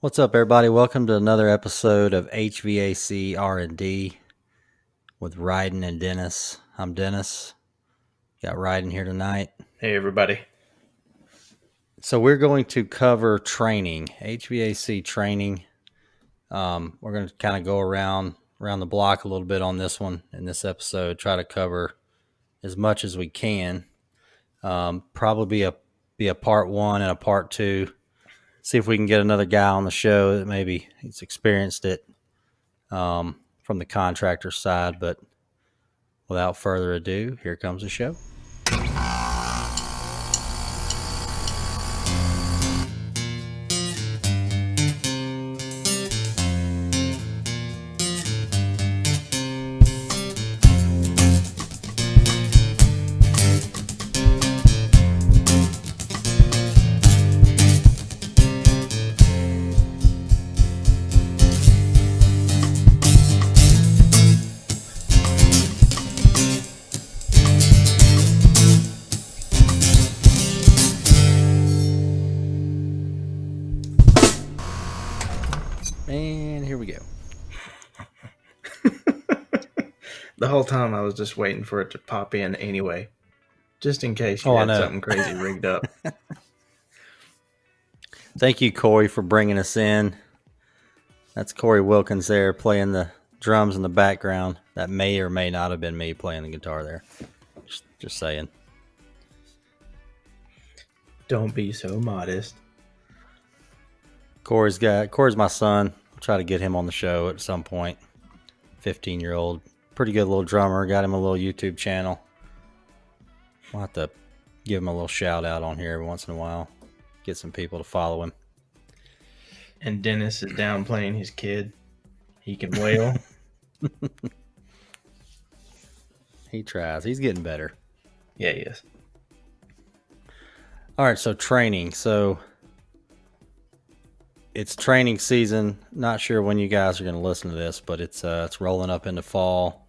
What's up, everybody? Welcome to another episode of HVAC R&D with Rhydon and Dennis. I'm Dennis. Got Rhydon here tonight. Hey, everybody. So we're going to cover training, HVAC training. We're going to kind of go around the block a little bit on this one in this episode. Try to cover as much as we can. Probably be a part one and a part two. See if we can get another guy on the show that maybe he's experienced it from the contractor side. But without further ado, here comes the show. And here we go. The whole time I was just waiting for it to pop in anyway, just in case you I had know. something crazy rigged up. Thank you, Corey, for bringing us in. That's Corey Wilkins there playing the drums in the background. That may or may not have been me playing the guitar there. Just saying. Don't be so modest. Corey's my son. I'll try to get him on the show at some point. 15-year-old. Pretty good little drummer. Got him a little YouTube channel. We'll have to give him a little shout out on here every once in a while. Get some people to follow him. And Dennis is downplaying his kid. He can wail. He tries. He's getting better. Yeah, he is. All right, so training. So it's training season. Not sure when you guys are going to listen to this, but it's rolling up into fall.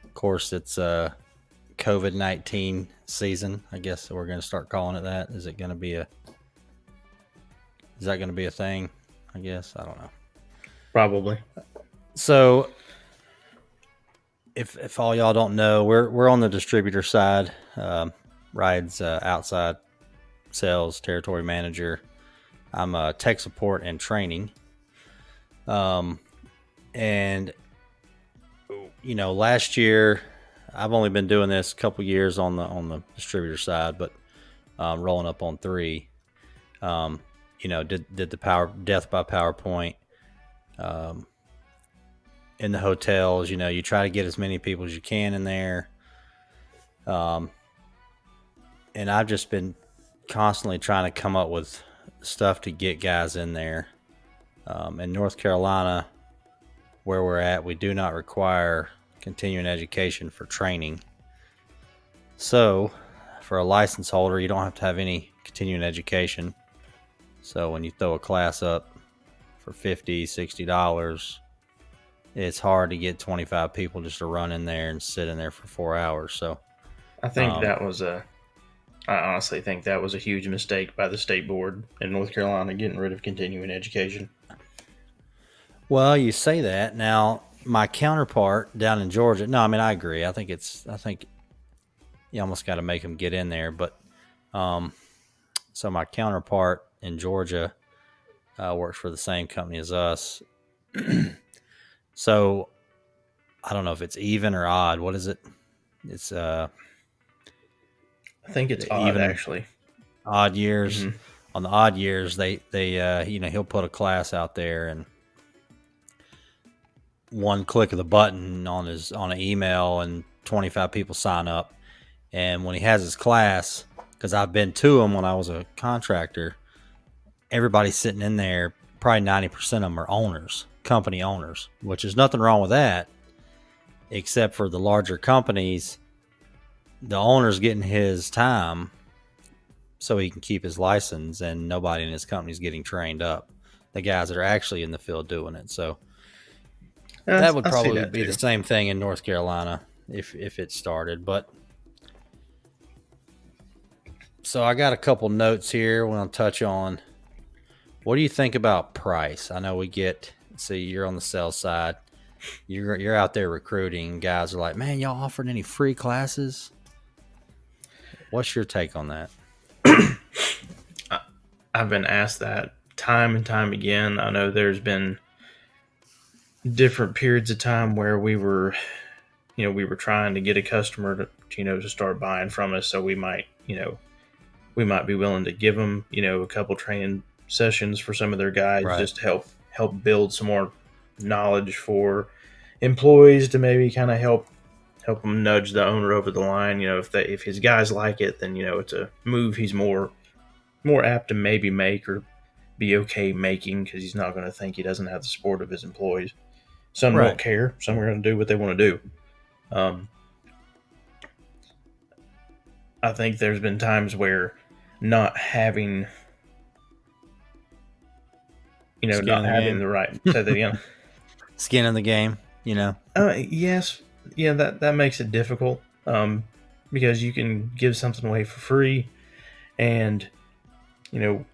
Of course, it's COVID-19 season. I guess we're going to start calling it that. Is that going to be a thing? I guess I don't know. Probably. So if all y'all don't know, we're on the distributor side. Ride's outside sales territory manager. I'm a tech support and training. And you know, last year I've only been doing this a couple years on the distributor side, but rolling up on 3. You know, did the death by PowerPoint in the hotels. You know, you try to get as many people as you can in there. And I've just been constantly trying to come up with stuff to get guys in there. In North Carolina, where we're at, we do not require continuing education for training. So for a license holder, you don't have to have any continuing education. So when you throw a class up for $50, $60, it's hard to get 25 people just to run in there and sit in there for 4 hours. So I think I honestly think that was a huge mistake by the state board in North Carolina, getting rid of continuing education. Well, you say that. Now, my counterpart down in Georgia, no, I mean, I agree. I think you almost got to make them get in there. But so my counterpart in Georgia works for the same company as us. So I don't know if it's even or odd. What is it? It's I think it's odd, actually. Odd years. Mm-hmm. On the odd years, they you know, he'll put a class out there, and one click of the button on an email, and 25 people sign up. And when he has his class, because I've been to him when I was a contractor, everybody's sitting in there. Probably 90% of them are owners, company owners, which is nothing wrong with that, except for the larger companies. The owner's getting his time so he can keep his license, and nobody in his company is getting trained up. The guys that are actually in the field doing it. So that would probably be the same thing in North Carolina if it started. But so I got a couple notes here. We're going to touch on What do you think about price? I know we get, see, you're on the sales side. You're out there recruiting. Guys are like, man, y'all offered any free classes? What's your take on that? I've been asked that time and time again. I know there's been different periods of time where we were trying to get a customer to start buying from us. So we might be willing to give them, a couple training sessions for some of their guys, Right. just to help build some more knowledge for employees, to maybe kind of help them nudge the owner over the line. If his guys like it, then it's a move he's more apt to maybe make or be okay making, because he's not going to think he doesn't have the support of his employees. Some Right. won't care. Some are going to do what they want to do. Um, I think there's been times where not having, Skin in not the having game. the right, say that again. Skin in the game, Yes, yeah, that makes it difficult. Because you can give something away for free, and you know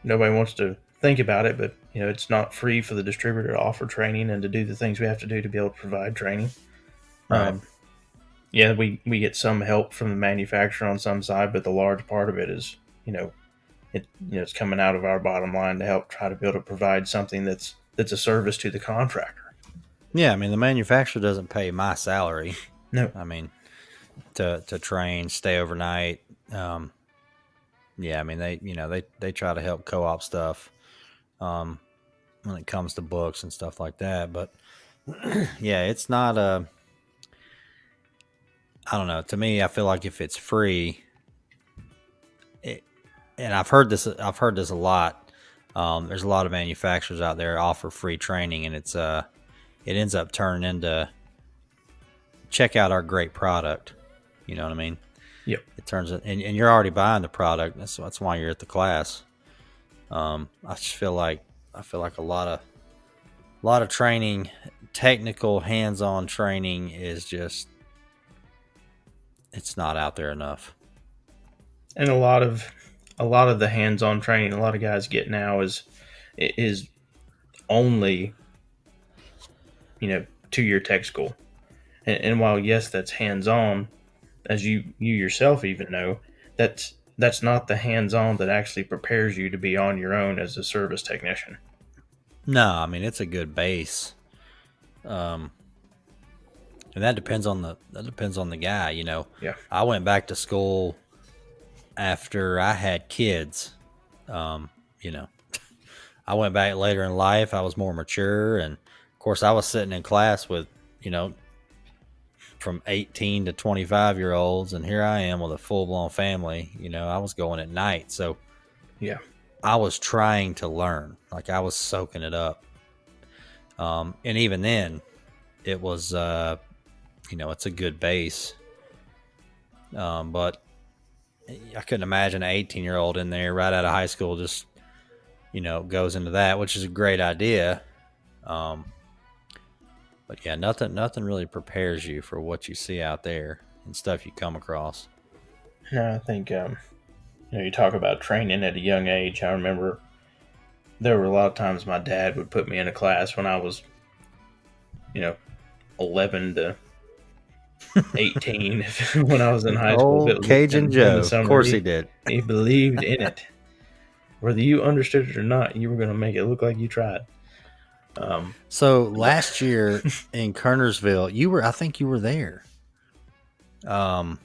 nobody wants to think about it, but it's not free for the distributor to offer training and to do the things we have to do to be able to provide training. Right. Um, yeah, we get some help from the manufacturer on some side, but the large part of it is, it's coming out of our bottom line to help try to be able to provide something that's a service to the contractor. Yeah, I mean the manufacturer doesn't pay my salary. No. I mean to train, stay overnight. Yeah, I mean they try to help co-op stuff when it comes to books and stuff like that. But yeah, it's not a. I don't know. To me, I feel like if it's free, and I've heard this a lot. There's a lot of manufacturers out there offer free training, and it ends up turning into check out our great product. You know what I mean? Yep. It turns it, and you're already buying the product. That's why you're at the class. I just feel like a lot of training, technical, hands-on training is just it's not out there enough. And a lot of the hands-on training a lot of guys get now is only 2-year tech school. And while yes, that's hands-on, as you yourself even know, that's not the hands-on that actually prepares you to be on your own as a service technician. No, I mean it's a good base, and that depends on the guy. Yeah. I went back to school after I had kids. You know, I went back later in life. I was more mature, and of course, I was sitting in class with from 18 to 25-year-olds, and here I am with a full blown family. I was going at night, so Yeah. I was trying to learn. Like I was soaking it up. And even then, it was, it's a good base. But I couldn't imagine an 18-year-old in there right out of high school just, goes into that, which is a great idea. But yeah, nothing really prepares you for what you see out there and stuff you come across. No, I think you talk about training at a young age. I remember there were a lot of times my dad would put me in a class when I was 11 to 18 when I was in high school. If it Old was Cajun in Joe, the of summer, course he did. he believed in it. Whether you understood it or not, you were going to make it look like you tried. So last year in Kernersville, I think you were there. I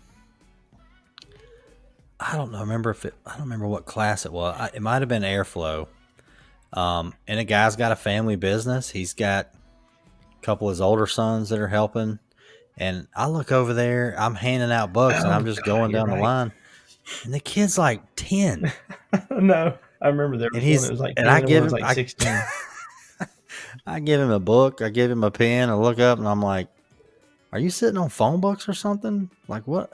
don't know. I don't remember what class it was. It might have been airflow. And a guy's got a family business. He's got a couple of his older sons that are helping. And I look over there, I'm handing out books, and I'm just going down the line. And the kid's like 10. No, I remember there was one that was like 10 and one was like 16. I give him a book, I give him a pen, I look up, and I'm like, are you sitting on phone books or something? Like what?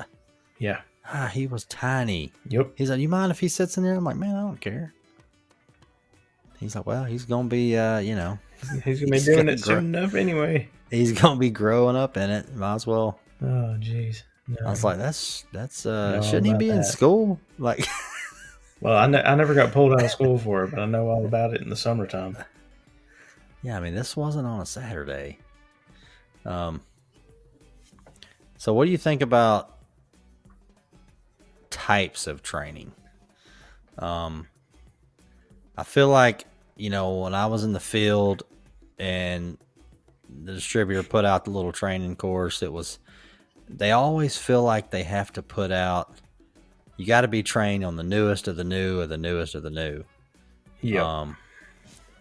Yeah. He was tiny. Yep. He's like, you mind if he sits in there? I'm like, man, I don't care. He's like, well, he's going to be, He's going to be doing it soon enough anyway. He's going to be growing up in it. Might as well. Oh, jeez. No. I was like, that's No, shouldn't he be in school? Like, Well, I never got pulled out of school for it, but I know all about it in the summertime. Yeah, I mean, this wasn't on a Saturday. Um, so what do you think about types of training? Um, I feel like, when I was in the field and the distributor put out the little training course, they always feel like they have to put out, you got to be trained on the newest of the new or the newest of the new. Yep. Um,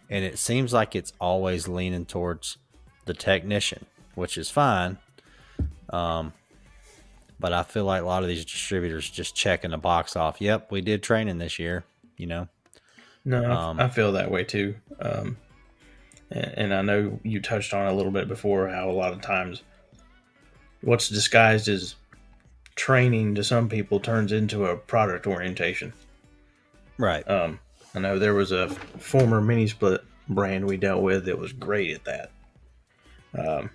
and it seems like it's always leaning towards the technician, which is fine. Um, but I feel like a lot of these distributors just checking the box off. Yep, we did training this year, you know. No, Um, I feel that way too. And I know you touched on a little bit before how a lot of times what's disguised as training to some people turns into a product orientation. right. I know there was a former mini split brand we dealt with that was great at that. Um,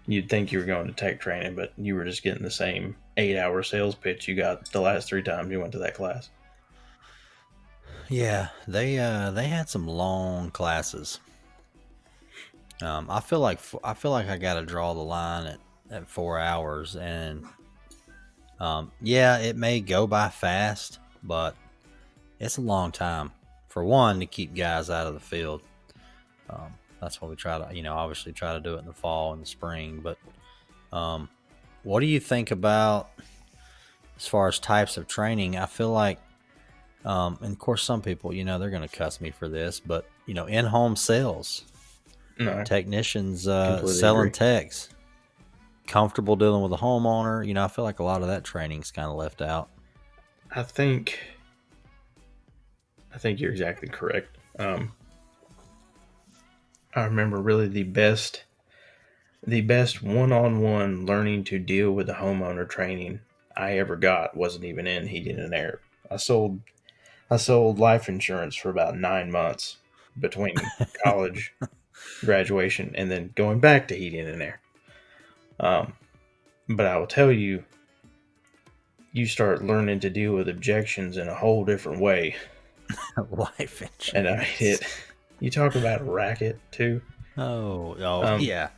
you'd think you were going to tech training, but you were just getting the same 8-hour sales pitch you got the last 3 times you went to that class. Yeah, they had some long classes. I feel like I got to draw the line at 4 hours, and yeah, it may go by fast, but it's a long time for one to keep guys out of the field. That's why we try to, obviously try to do it in the fall and the spring. But um, what do you think about as far as types of training? I feel like, and of course, some people, they're going to cuss me for this, but in-home sales, No, I technicians completely selling agree. techs, comfortable dealing with a homeowner. I feel like a lot of that training's kind of left out. I think I think you're exactly correct. I remember really the best one-on-one learning to deal with the homeowner training I ever got wasn't even in heating and air. I sold I sold life insurance for about 9 months between college graduation and then going back to heating and air. Um, but I will tell you, you start learning to deal with objections in a whole different way. Life And insurance. you talk about a racket too. Oh, Um, yeah.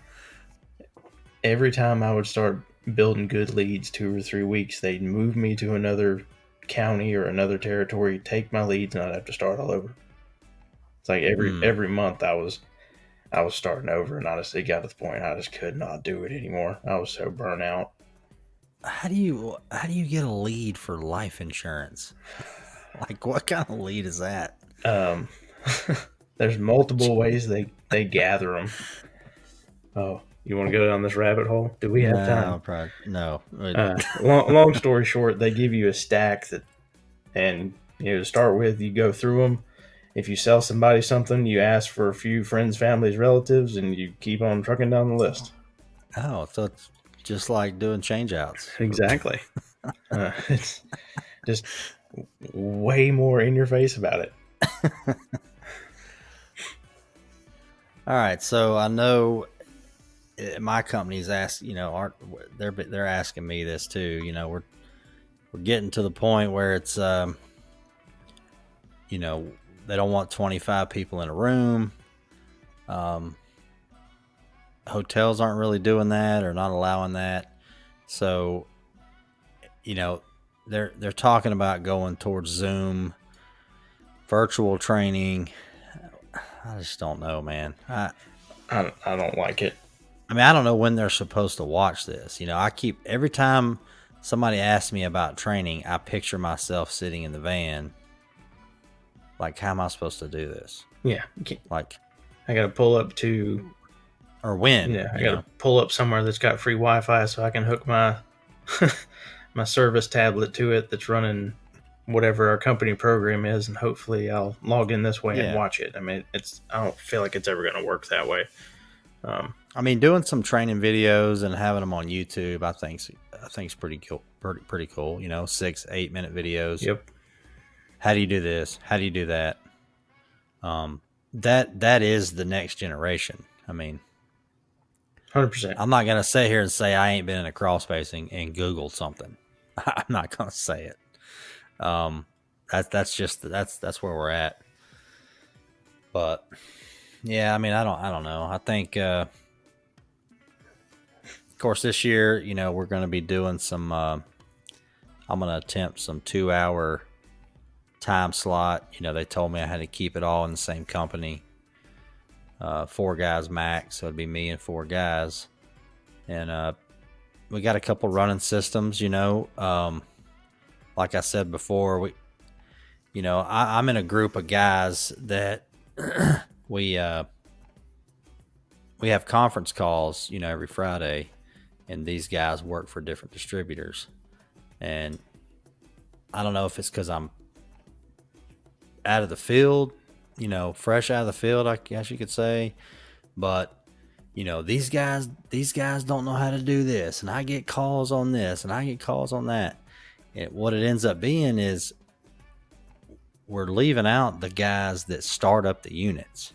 every time I would start building good leads 2 or 3 weeks, they'd move me to another county or another territory, take my leads, and I'd have to start all over. It's like every Hmm. every month I was starting over, and honestly, got to the point I just could not do it anymore. I was so burnt out. How do you get a lead for life insurance? Like, what kind of lead is that? Um, there's multiple ways they gather them. Oh, you want to go down this rabbit hole? Do we have time? No, probably no. Long story short, they give you a stack that, and to start with, you go through them. If you sell somebody something, you ask for a few friends, families, relatives, and you keep on trucking down the list. Oh, so it's just like doing change outs. Exactly. It's just way more in your face about it. All right, so I know my company's asked, aren't they're asking me this too. We're getting to the point where it's you know, they don't want 25 people in a room. Um, hotels aren't really doing that or not allowing that. So, you know, they're talking about going towards Zoom, virtual training. I just don't know, man. I don't like it. I mean, I don't know when they're supposed to watch this. I keep every time somebody asks me about training, I picture myself sitting in the van. Like, how am I supposed to do this? Yeah, Like, I got to pull up to. or when? Yeah, I got to pull up somewhere that's got free Wi-Fi so I can hook my my service tablet to it that's running whatever our company program is, and hopefully I'll log in this way and Yeah. watch it. I mean, I don't feel like it's ever going to work that way. Um, I mean, doing some training videos and having them on YouTube, I think's pretty cool. Pretty cool. 6-8 minute videos. yep, How do you do this? How do you do that? That is the next generation. I mean, 100%. I'm not gonna sit here and say I ain't been in a crawl space and Googled something. I'm not gonna say it. Um, that's where we're at. But yeah, I mean, I don't know. I think, of course, this year, we're going to be doing some. I'm going to attempt some 2 hour time slot. They told me I had to keep it all in the same company. 4 guys max, so it'd be me and 4 guys, and we got a couple running systems. Like I said before, I'm in a group of guys that we have conference calls, every Friday, and these guys work for different distributors, and I don't know if it's because I'm out of the field, fresh out of the field, I guess you could say. But, these guys don't know how to do this. And I get calls on this and I get calls on that. And what it ends up being is we're leaving out the guys that start up the units.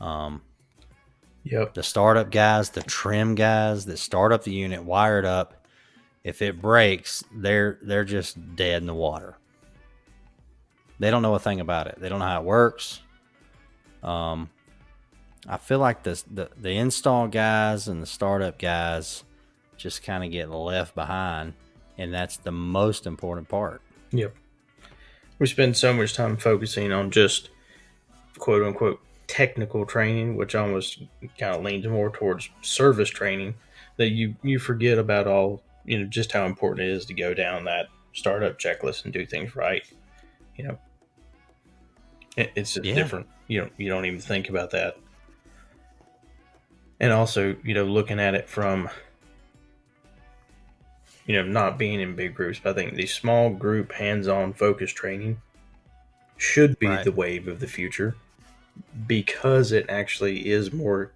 Yep. The startup guys, the trim guys that start up the unit, wire it up. If it breaks, they're just dead in the water. They don't know a thing about it. They don't know how it works. I feel like the install guys and the startup guys just kind of get left behind, and that's the most important part. Yep. We spend so much time focusing on just quote unquote technical training, which almost kind of leans more towards service training, that you forget about all, just how important it is to go down that startup checklist and do things right. It's just different. You don't even think about that. And also, looking at it from, not being in big groups, but I think the small group hands-on focus training should be the wave of the future, because it actually is more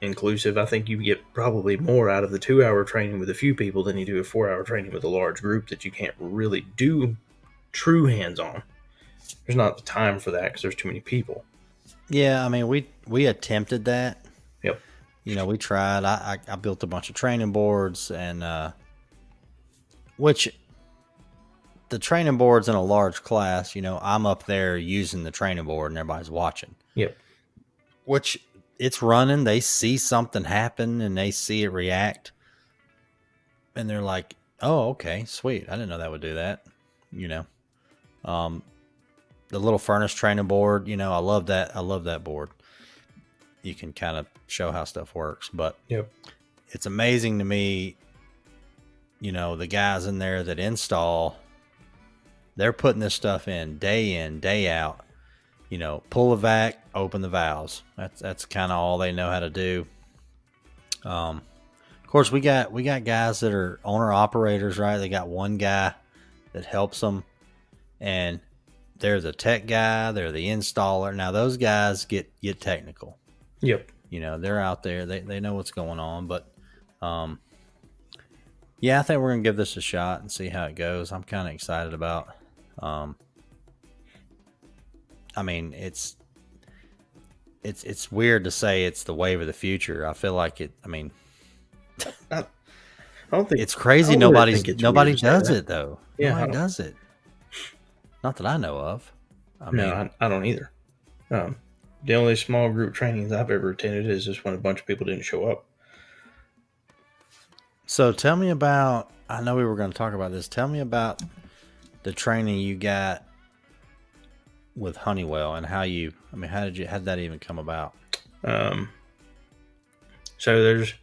inclusive. I think you get probably more out of the 2 hour training with a few people than you do a 4 hour training with a large group that you can't really do true hands-on. There's not the time for that because there's too many people. Yeah, I mean, we attempted that. Yep. We tried. I built a bunch of training boards, and which the training boards in a large class, I'm up there using the training board and everybody's watching. Yep. Which it's running. They see something happen and they see it react, and they're like, "Oh, okay, sweet. I didn't know that would do that." The little furnace training board, I love that. I love that board. You can kind of show how stuff works, but it's amazing to me, the guys in there that install, they're putting this stuff in, day out, pull a vac, open the valves. That's kind of all they know how to do. Of course, we got guys that are owner operators, right? They got one guy that helps them, and they're the tech guy, they're the installer. Now those guys get technical. Yep. They're out there. They know what's going on. But, yeah, I think we're going to give this a shot and see how it goes. I'm kind of excited about. I mean, it's weird to say it's the wave of the future. I feel like it. I mean, I don't think it's crazy. Nobody does it though. Yeah, nobody does it. Not that I know of. I don't either. The only small group trainings I've ever attended is just when a bunch of people didn't show up. So tell me about, I know we were going to talk about this. Tell me about the training you got with Honeywell and how did that even come about? So there's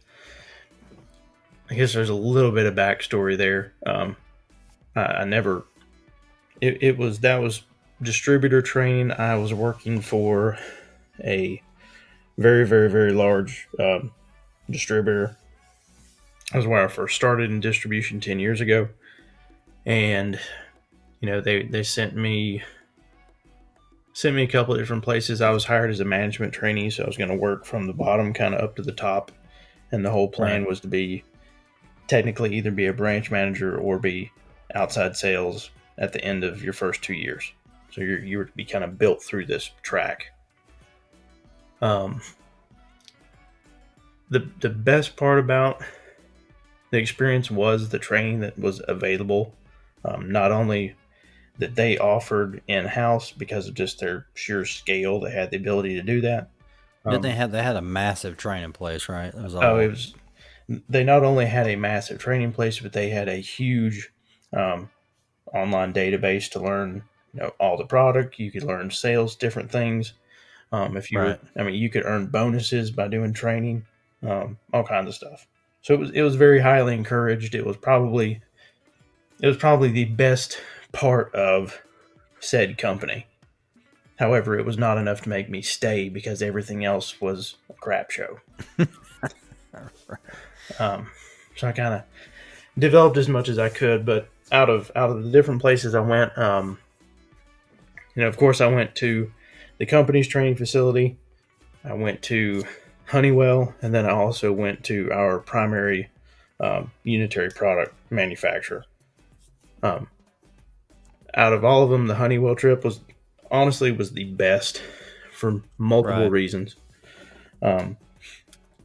a little bit of backstory there. That was distributor training. I was working for a very, very, very large distributor. That was where I first started in distribution 10 years ago. And, they sent me a couple of different places. I was hired as a management trainee, so I was going to work from the bottom kind of up to the top. And the whole plan was to be technically either be a branch manager or be outside sales at the end of your first 2 years. So you were to be kind of built through this track. The best part about the experience was the training that was available. Not only that they offered in house because of just their sheer scale. They had the ability to do that. Didn't Um, they had a massive training place, right? That was oh, it all. was. They not only had a massive training place, but they had a huge um, online database to learn, all the product. You could learn sales, different things. If you were, Right. I mean, you could earn bonuses by doing training, all kinds of stuff. So it was very highly encouraged. It was probably the best part of said company. However, it was not enough to make me stay because everything else was a crap show. Um, so I kind of developed as much as I could, but out of the different places I went, of course, I went to the company's training facility. I went to Honeywell, and then I also went to our primary unitary product manufacturer. Um, Out of all of them, the Honeywell trip was the best for multiple Right. reasons. Um,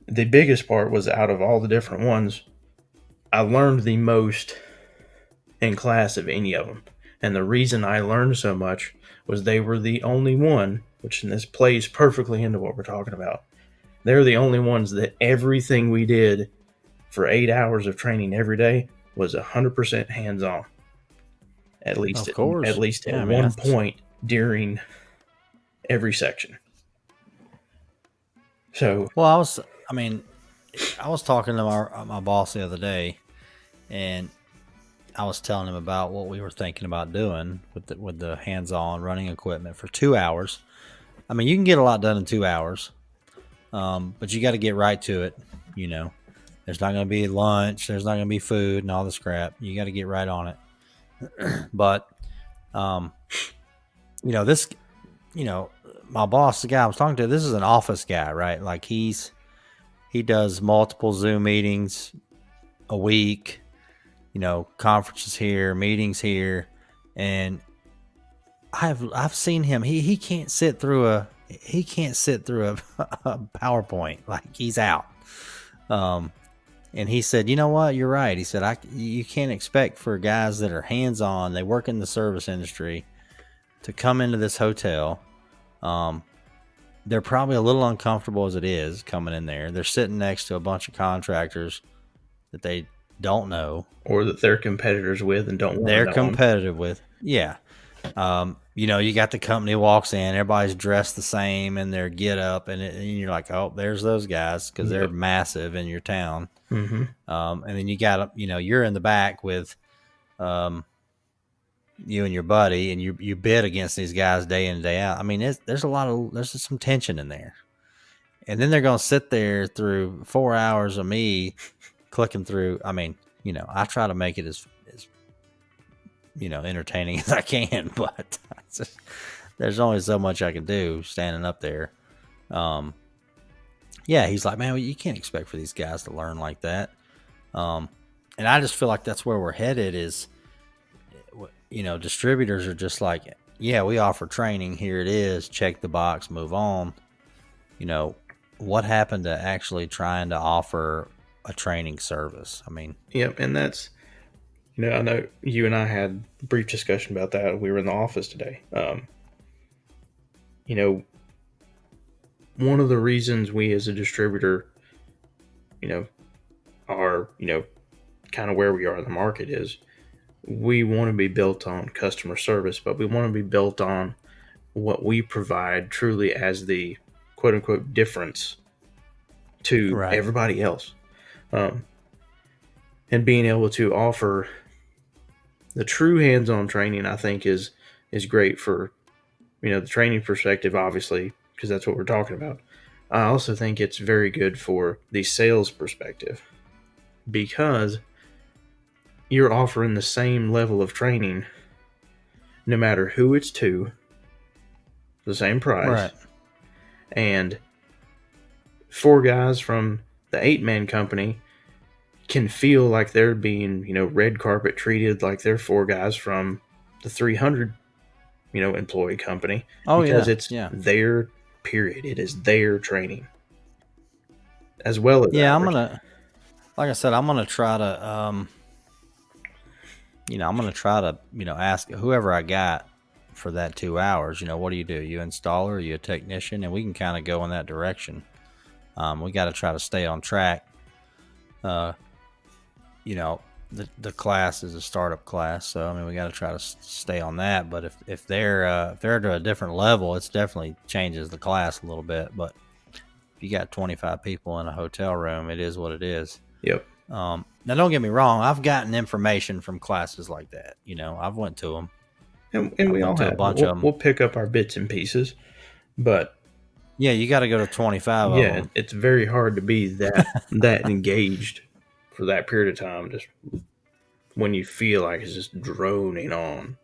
the biggest part was out of all the different ones, I learned the most in class of any of them. And the reason I learned so much was they were the only one, which in this plays perfectly into what we're talking about. They're the only ones that everything we did for 8 hours of training every day was 100% hands on. At least, Of at course. least at Yeah. I mean, one that's point during every section. So, well. I mean, I was talking to my boss the other day, and I was telling him about what we were thinking about doing with the hands-on running equipment for 2 hours. I mean, you can get a lot done in 2 hours, but you got to get right to it. You know, there's not going to be lunch, there's not going to be food and all this crap. You got to get right on it. But, um, this, you know, my boss, the guy I was talking to, this is an office guy, right? Like he does multiple Zoom meetings a week. Conferences here, meetings here, and I've seen him. He can't sit through a a PowerPoint. Like, he's out. Um, and he said, you know what? You're right. He said, you can't expect for guys that are hands on. They work in the service industry to come into this hotel. Um, they're probably a little uncomfortable as it is coming in there. They're sitting next to a bunch of contractors that they don't know. or that they're competitors with and don't want to They're know them. competitive with. Yeah. You got the company walks in, everybody's dressed the same in their get up, and you're like, oh, there's those guys because they're Yep. massive in your town. Mm-hmm. And then you got, you're in the back with um, you and your buddy, and you bid against these guys day in and day out. I mean, there's some tension in there. And then they're going to sit there through 4 hours of me clicking through. I mean, I try to make it as entertaining as I can, but there's only so much I can do standing up there. Um, yeah, he's like, man, you can't expect for these guys to learn like that. And I just feel like that's where we're headed is, distributors are just like, yeah, we offer training. Here it is. Check the box, move on. What happened to actually trying to offer a training service? I mean, Yep. And that's, I know you and I had a brief discussion about that. We were in the office today. You know, one of the reasons we as a distributor, you know, are, kind of where we are in the market is we want to be built on customer service, but we want to be built on what we provide truly as the quote unquote difference to right. everybody else. Um, and being able to offer the true hands-on training, I think is great for, the training perspective, obviously, because that's what we're talking about. I also think it's very good for the sales perspective because you're offering the same level of training no matter who it's to, the same price. Right. And four guys from the 8-man company can feel like they're being, red carpet treated like they're four guys from the 300, employee company Oh because yeah. it's Yeah. their period. It is their training as well as Yeah. ours. Like I said, I'm going to try to, I'm going to try to, ask whoever I got for that 2 hours, what do? You installer, are you a technician? And we can kind of go in that direction. We got to try to stay on track. Uh, you know, the class is a startup class, so I mean we got to try to stay on that. But if they're to a different level, it's definitely changes the class a little bit. But if you got 25 people in a hotel room, it is what it is. Yep. Now, don't get me wrong. I've gotten information from classes like that. I've went to them. And I we all went to a have. bunch of them. We'll pick up our bits and pieces, but Yeah, you got to go to 25 of yeah, them. it's very hard to be that engaged for that period of time. Just when you feel like it's just droning on.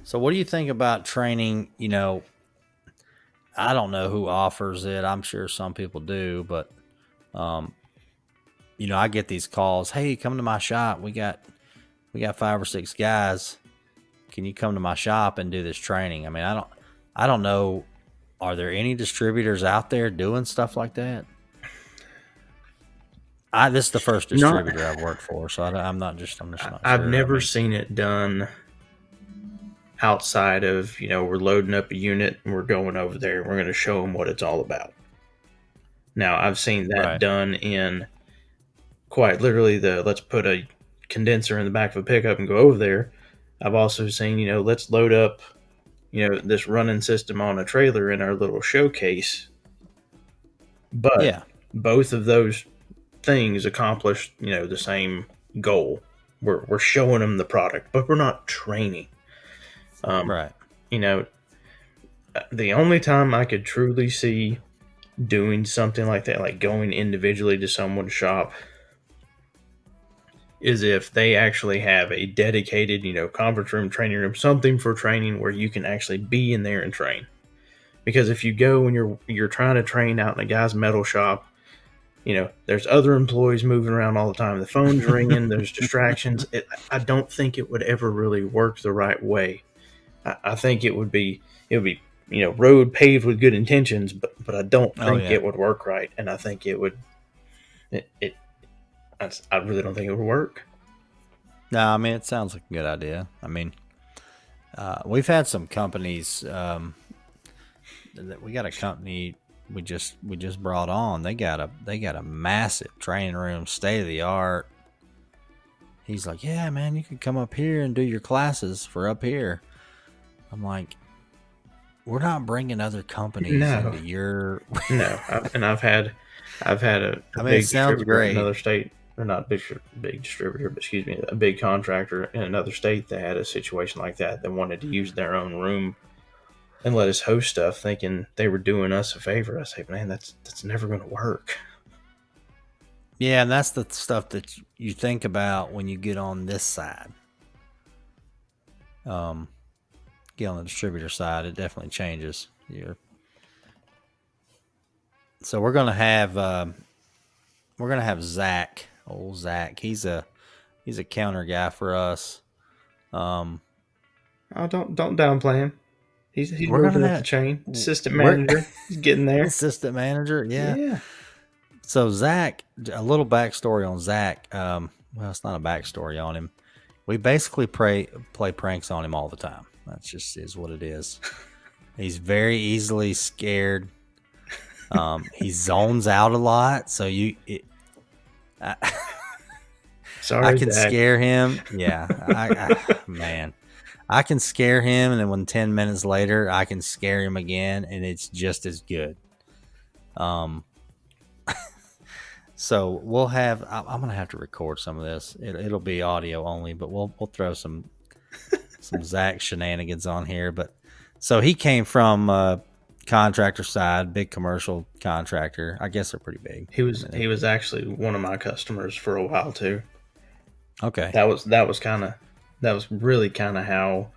So, what do you think about training? I don't know who offers it. I'm sure some people do, but um, I get these calls. Hey, come to my shop. We got 5 or 6 guys. Can you come to my shop and do this training? I mean, I don't know. Are there any distributors out there doing stuff like that? This is the first Not, distributor I've worked for, so I'm just not I've sure. never seen it done outside of we're loading up a unit and we're going over there. We're going to show them what it's all about. Now I've seen that Right. done in quite literally the let's put a condenser in the back of a pickup and go over there. I've also seen let's load up this running system on a trailer in our little showcase. But Yeah. both of those things accomplish the same goal. We're showing them the product, but we're not training. Right. You know, the only time I could truly see doing something like that, like going individually to someone's shop, is if they actually have a dedicated, conference room, training room, something for training where you can actually be in there and train. Because if you go and you're trying to train out in a guy's metal shop, there's other employees moving around all the time. The phone's ringing. There's distractions. I don't think it would ever really work the right way. I think it would be road paved with good intentions, but I don't think it would work right. And I think it would. I really don't think it would work. No, I mean it sounds like a good idea. I mean, we've had some companies. We got a company we just brought on. They got a massive training room, state of the art. He's like, yeah, man, you can come up here and do your classes for up here. I'm like, we're not bringing other companies into your. No, I've had a big distributor in another state, or not big distributor, but excuse me, a big contractor in another state that had a situation like that. That wanted to use their own room and let us host stuff, thinking they were doing us a favor. I say, man, that's never going to work. Yeah, and that's the stuff that you think about when you get on this side. Get on the distributor side, it definitely changes. So we're gonna have Zach, old Zach. He's a counter guy for us. Oh, don't downplay him. He's we're moving gonna up have the chain. Assistant manager. He's getting there. Assistant manager, yeah. Yeah. So Zach, a little backstory on Zach. Well, it's not a backstory on him. We basically play pranks on him all the time. That's just is what it is. He's very easily scared. He zones out a lot, so Sorry, I can Zach. scare him. Yeah, man, I can scare him, and then when 10 minutes later, I can scare him again, and it's just as good. So we'll have. I'm gonna have to record some of this. It'll be audio only, but we'll throw some Zach shenanigans on here. But so he came from contractor side, big commercial contractor. I guess they're pretty big. He was actually one of my customers for a while too. Okay. That was really kind of how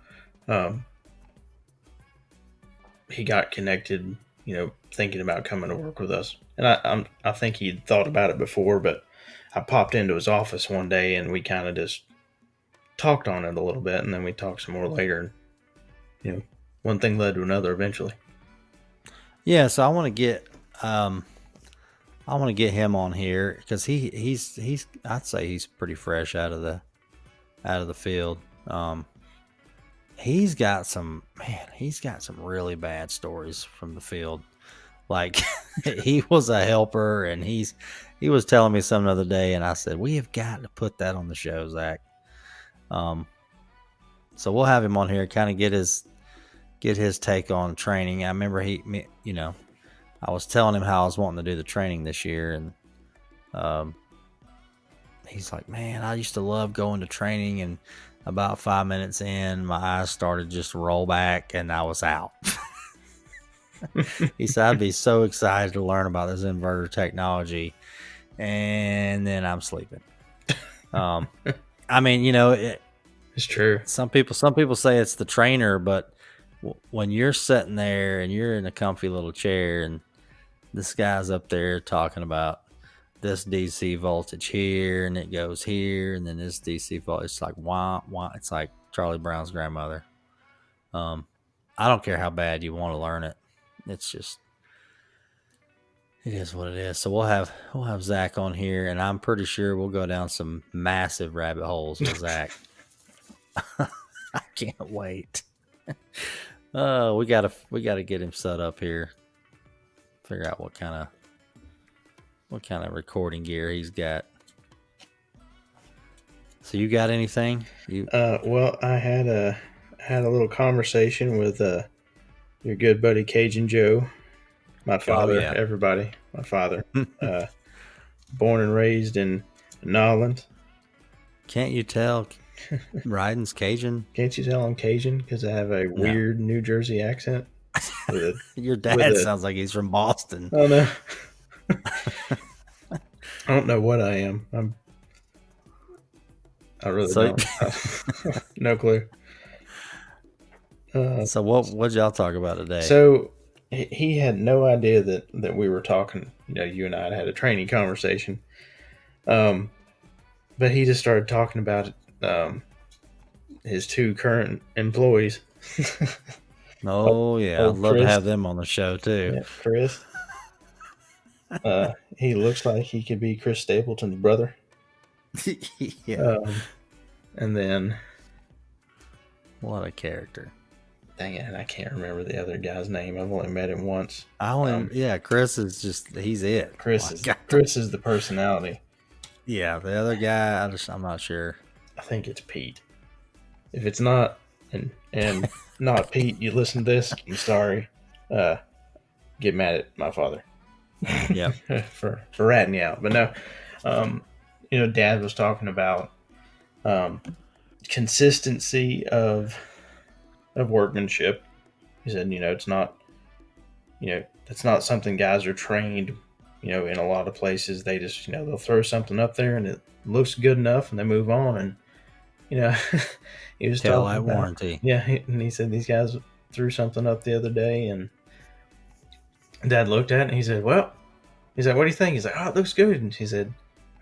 he got connected. Thinking about coming to work with us, and I think he'd thought about it before, but I popped into his office one day and we kind of just talked on it a little bit, and then we talked some more later. And one thing led to another eventually. Yeah, so I want to get him on here because he's I'd say he's pretty fresh out of the out of the field. He's got some really bad stories from the field. Like he was a helper, and he was telling me something the other day, and I said, we have got to put that on the show, Zach. So we'll have him on here, kind of get his take on training. I remember I was telling him how I was wanting to do the training this year, and he's like, man, I used to love going to training, and about 5 minutes in, my eyes started just to roll back, and I was out. He said, I'd be so excited to learn about this inverter technology, and then I'm sleeping. I mean, it's true. Some people say it's the trainer, but when you're sitting there and you're in a comfy little chair, and this guy's up there talking about this DC voltage here, and it goes here, and then this DC voltage, it's like wah wah. It's like Charlie Brown's grandmother. I don't care how bad you want to learn it. It's just, it is what it is. So we'll have Zach on here, and I'm pretty sure we'll go down some massive rabbit holes with Zach. I can't wait. We gotta get him set up here. Figure out what kind of recording gear he's got. So you got anything? Well, I had a little conversation with your good buddy Cajun Joe, my father. yeah. Everybody, my father, born and raised in Nolland. Can't you tell Rhydon's Cajun? Can't you tell I'm Cajun because I have a weird New Jersey accent? Your dad sounds like he's from Boston. Oh no. I don't know what I am. I really don't. No clue. So what y'all talk about today? So he had no idea that we were talking. You and I had a training conversation. But he just started talking about his two current employees. Oh yeah, I'd love to have them on the show too. Yeah, Chris. He looks like he could be Chris Stapleton's brother. Yeah. And then, what a character! Dang it, I can't remember the other guy's name. I've only met him once. Chris is just—he's it. Chris is the personality. Yeah, the other guy, I'm not sure. I think it's Pete. If it's not, and not Pete, you listen to this, I'm sorry. Get mad at my father. Yeah. for ratting you out. But no, Dad was talking about consistency of workmanship. He said, it's not, that's not something guys are trained, in a lot of places. They just, they'll throw something up there and it looks good enough and they move on. And, he was Tell talking that about, warranty. Yeah. And he said, these guys threw something up the other day, and Dad looked at it and he said, what do you think? He's like, oh, it looks good. And he said,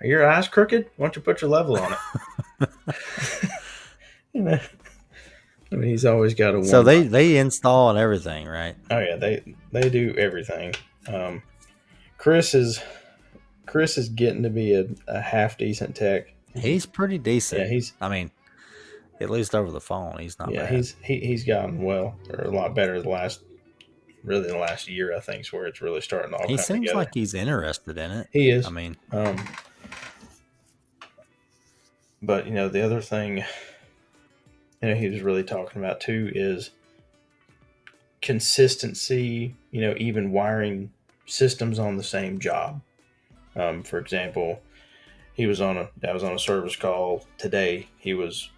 are your eyes crooked? Why don't you put your level on it? I mean, he's always got a. So they install and everything, right? Oh yeah, they do everything. Chris is getting to be a half decent tech. He's pretty decent. Yeah, I mean, at least over the phone, he's not bad. He's gotten well, or a lot better the last year, I think, is where it's really starting to all come together. He seems like he's interested in it. He is. I mean, but the other thing, he was really talking about too is consistency. Even wiring systems on the same job. For example, I was on a service call today. He was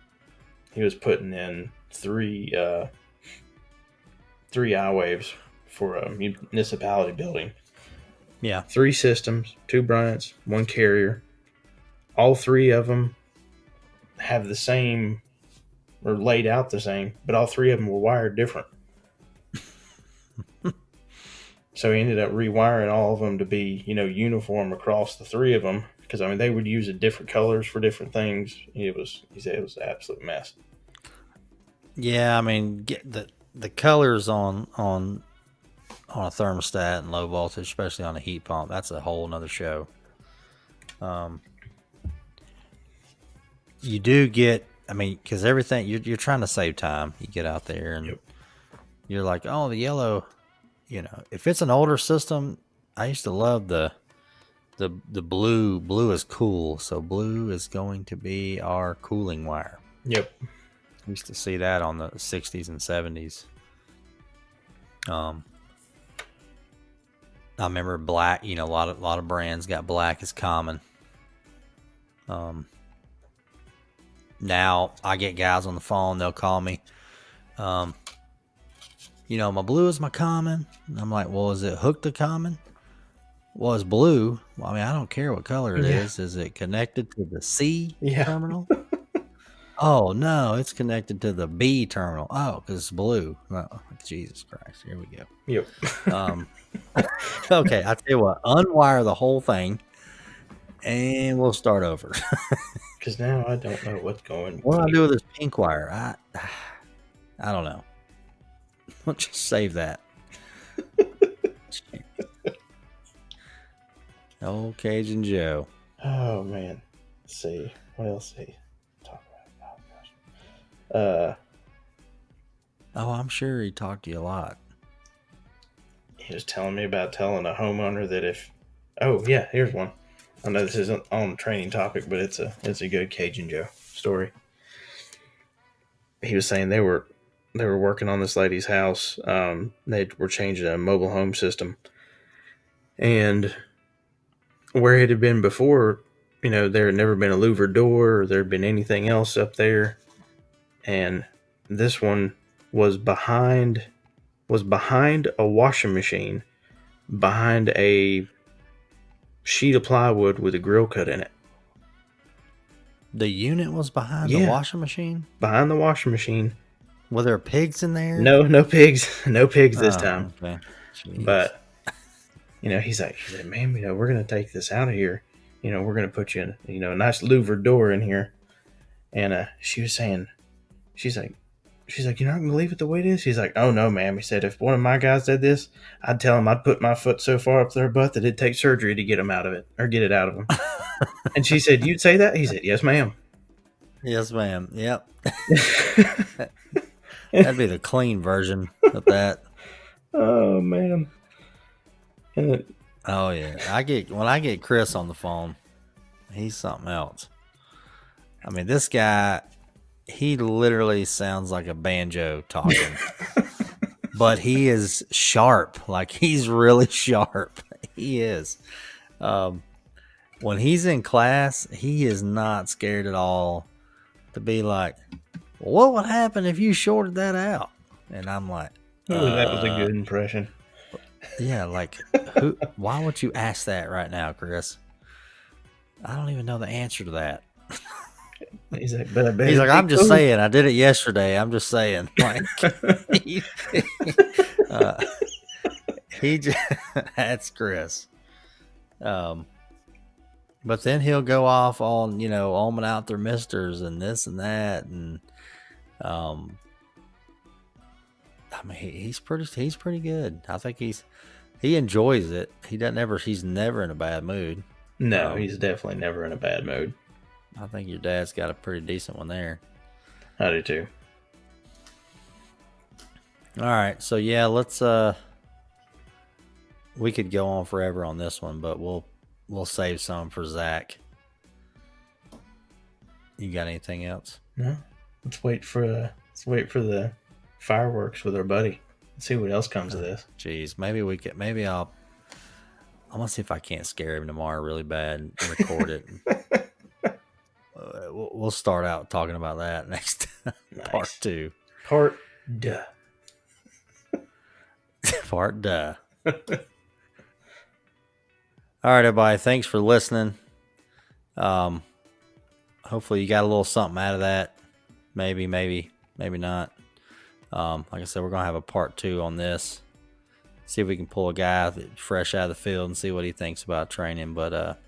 putting in three I-waves for a municipality building. Yeah. 3 systems, 2 Bryants, 1 carrier. All 3 of them have the same, or laid out the same, but all 3 of them were wired different. So he ended up rewiring all of them to be, uniform across the 3 of them. Because, they would use different colors for different things. He said it was an absolute mess. Yeah, get the colors on a thermostat and low voltage, especially on a heat pump, that's a whole nother show. You do get I mean, because everything you're trying to save time. You get out there and Yep. you're like, oh, the yellow. If it's an older system, I used to love the blue. Blue is cool, so blue is going to be our cooling wire. Yep. I used to see that on the 60s and 70s. I remember black. A lot of brands got black as common. Now I get guys on the phone. They'll call me. My blue is my common. And I'm like, well, is it hooked to common? Well, it's blue. Well, I mean, I don't care what color it is. Is it connected to the C terminal? Oh, no, it's connected to the B terminal. Oh, because it's blue. Oh, Jesus Christ. Here we go. Yep. Okay, I tell you what. Unwire the whole thing, and we'll start over. Because now I don't know what's going on. What do I do with this pink wire? I don't know. Let's just save that. Old Cajun Joe. Oh man. Let's see. What else did he talk about? Oh gosh. I'm sure he talked to you a lot. He was telling me about telling a homeowner that if here's one. I know this isn't on the training topic, but it's a good Cajun Joe story. He was saying they were working on this lady's house. They were changing a mobile home system, and where it had been before, there had never been a louver door or there had been anything else up there, and this one was behind a washing machine, behind a sheet of plywood with a grill cut in it. The unit was behind the washing machine? Behind the washing machine. Were there pigs in there? No pigs. No pigs this time. Okay. Jeez. But, he's like, man, we're going to take this out of here. We're going to put you in, a nice louvered door in here. And she was saying, she's like, you're not going to leave it the way it is? He's like, oh, no, ma'am. He said, if one of my guys did this, I'd tell him I'd put my foot so far up their butt that it'd take surgery to get them out of it, or get it out of them. And she said, you'd say that? He said, yes, ma'am. Yes, ma'am. Yep. That'd be the clean version of that. Oh, man. Oh, yeah. When I get Chris on the phone, he's something else. I mean, this guy, he literally sounds like a banjo talking. But he is sharp. Like, he's really sharp. He is. When he's in class, he is not scared at all to be like, what would happen if you shorted that out? And I'm like, that was a good impression. Yeah, like, why would you ask that right now, Chris? I don't even know the answer to that. He's like, but I bet I'm just saying, I did it yesterday. I'm just saying, like, that's Chris. But then he'll go off on, oming out their misters and this and that, and I mean, he's pretty good. I think he enjoys it. He's never in a bad mood. No, he's definitely never in a bad mood. I think your dad's got a pretty decent one there. I do too. All right, so yeah, let's we could go on forever on this one, but we'll save some for Zach. You got anything else? No. Let's wait for the fireworks with our buddy. Let's see what else comes of this. Jeez, maybe I'm gonna see if I can't scare him tomorrow really bad and record it. We'll start out talking about that next time. Nice. Part 2. Part duh. Part duh. All right, everybody. Thanks for listening. Hopefully you got a little something out of that. Maybe not. Like I said, we're going to have a part 2 on this. See if we can pull a guy fresh out of the field and see what he thinks about training. But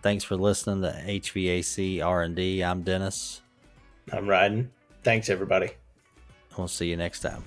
thanks for listening to HVAC R&D. I'm Dennis. I'm Rhydon. Thanks, everybody. We'll see you next time.